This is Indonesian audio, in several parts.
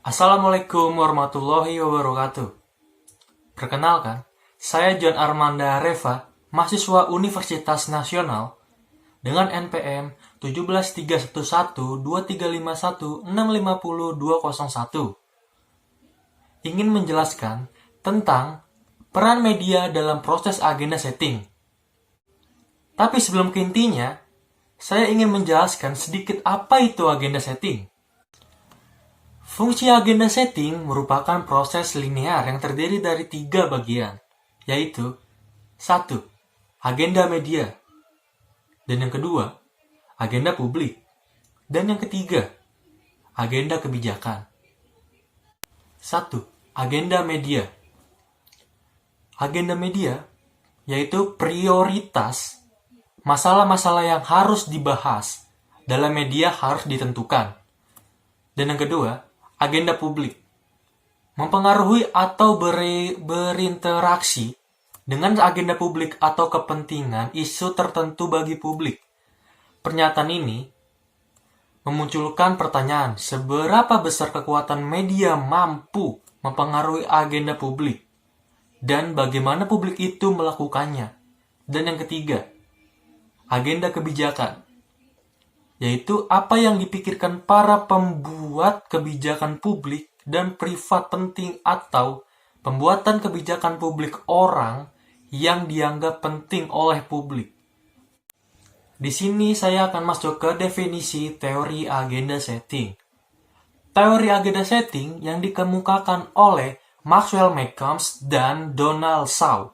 Assalamualaikum warahmatullahi wabarakatuh. Perkenalkan, saya John Armanda Reva, mahasiswa Universitas Nasional dengan NPM 173112351650201. Ingin menjelaskan tentang peran media dalam proses agenda setting. Tapi sebelum ke intinya, saya ingin menjelaskan sedikit apa itu agenda setting. Fungsi agenda setting merupakan proses linear yang terdiri dari 3 bagian, yaitu 1. Agenda media, dan yang kedua, agenda publik, dan yang ketiga, agenda kebijakan. 1. Agenda media. Agenda media yaitu prioritas masalah-masalah yang harus dibahas dalam media harus ditentukan. Dan yang kedua, agenda publik. Mempengaruhi atau berinteraksi dengan agenda publik atau kepentingan isu tertentu bagi publik. Pernyataan ini memunculkan pertanyaan, seberapa besar kekuatan media mampu mempengaruhi agenda publik, dan bagaimana publik itu melakukannya. Dan yang ketiga, agenda kebijakan, yaitu apa yang dipikirkan para pembuat kebijakan publik dan privat penting atau pembuatan kebijakan publik orang yang dianggap penting oleh publik. Di sini saya akan masuk ke definisi teori agenda setting. Teori agenda setting yang dikemukakan oleh Maxwell Malcolm dan Donald Shaw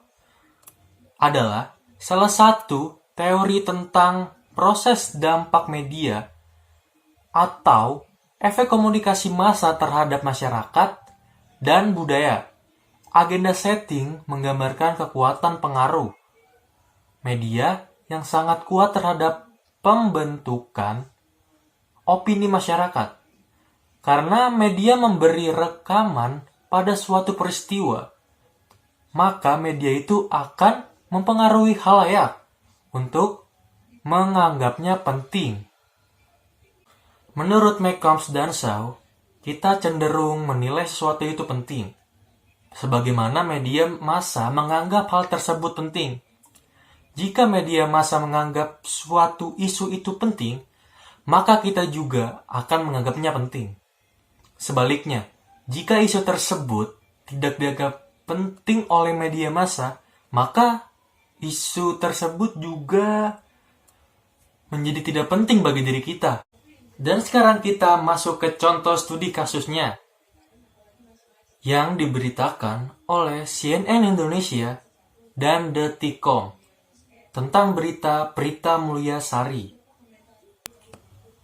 adalah salah satu teori tentang proses dampak media atau efek komunikasi massa terhadap masyarakat dan budaya. Agenda setting menggambarkan kekuatan pengaruh media yang sangat kuat terhadap pembentukan opini masyarakat. Karena media memberi rekaman pada suatu peristiwa, maka media itu akan mempengaruhi khalayak untuk menganggapnya penting. Menurut Malcolm dan Shaw, kita cenderung menilai sesuatu itu penting, sebagaimana media massa menganggap hal tersebut penting. Jika media massa menganggap suatu isu itu penting, maka kita juga akan menganggapnya penting. Sebaliknya, jika isu tersebut tidak dianggap penting oleh media massa, maka isu tersebut juga menjadi tidak penting bagi diri kita. Dan sekarang kita masuk ke contoh studi kasusnya yang diberitakan oleh CNN Indonesia dan Detikcom tentang berita Prita Mulyasari.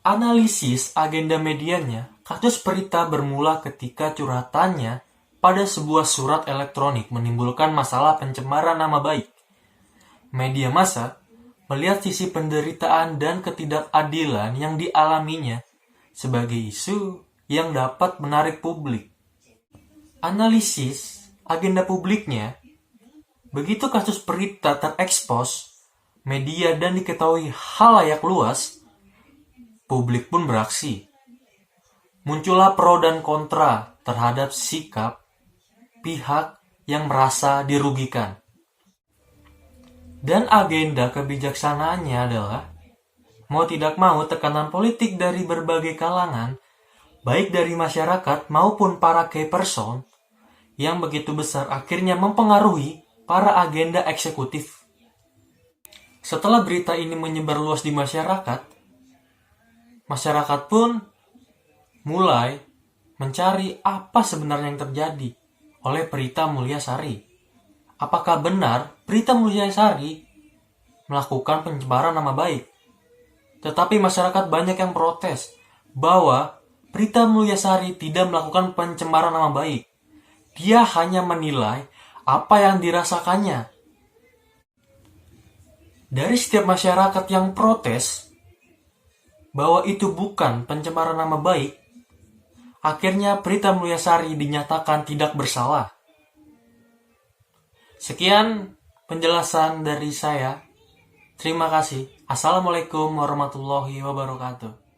Analisis agenda medianya, kasus Prita bermula ketika curhatannya pada sebuah surat elektronik menimbulkan masalah pencemaran nama baik. Media massa melihat sisi penderitaan dan ketidakadilan yang dialaminya sebagai isu yang dapat menarik publik. Analisis agenda publiknya, begitu kasus Prita terekspos media dan diketahui khalayak luas, publik pun beraksi. Muncullah pro dan kontra terhadap sikap pihak yang merasa dirugikan. Dan agenda kebijaksanaannya adalah, mau tidak mau tekanan politik dari berbagai kalangan, baik dari masyarakat maupun para key person, yang begitu besar akhirnya mempengaruhi para agenda eksekutif. Setelah berita ini menyebar luas di masyarakat pun mulai mencari apa sebenarnya yang terjadi oleh Prita Mulyasari. Apakah benar Prita Mulyasari melakukan pencemaran nama baik? Tetapi masyarakat banyak yang protes bahwa Prita Mulyasari tidak melakukan pencemaran nama baik. Dia hanya menilai apa yang dirasakannya. Dari setiap masyarakat yang protes bahwa itu bukan pencemaran nama baik, akhirnya Prita Mulyasari dinyatakan tidak bersalah. Sekian penjelasan dari saya. Terima kasih. Assalamualaikum warahmatullahi wabarakatuh.